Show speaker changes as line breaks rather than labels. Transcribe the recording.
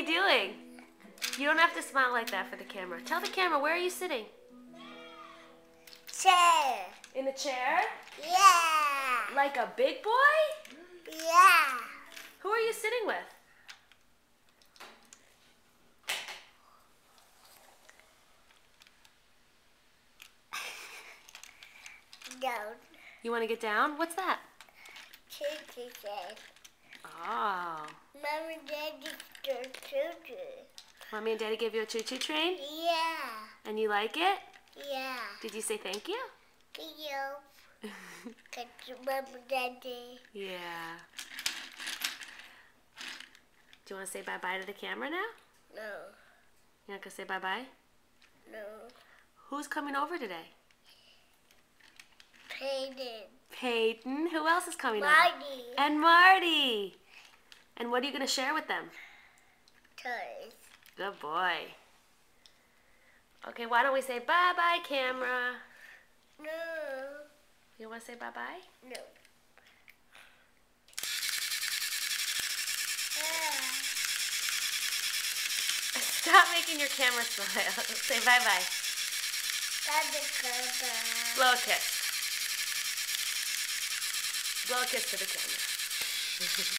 you doing? You don't have to smile like that for the camera. Tell the camera, where are you sitting?
Chair.
In the chair?
Yeah.
Like a big boy?
Yeah.
Who are you sitting with?
Down.
You want to get down? What's that?
Choo-choo train.
Oh.
Mom and Daddy stole choo-choo.
Mommy and Daddy gave you a choo-choo train?
Yeah.
And you like it?
Yeah.
Did you say thank you?
Thank you. Thank you, Mom and Daddy.
Yeah. Do you want to say bye-bye to the camera now?
No.
You're not going to say bye-bye?
No.
Who's coming over today?
Peyton.
Peyton. Who else is coming over?
Marty.
And Marty. And what are you going to share with them?
Toys.
Good boy. Okay, why don't we say bye-bye, camera?
No.
You want to say bye-bye?
No.
Stop making your camera smile. Say bye-bye. Blow a kiss. Blow a kiss to the camera.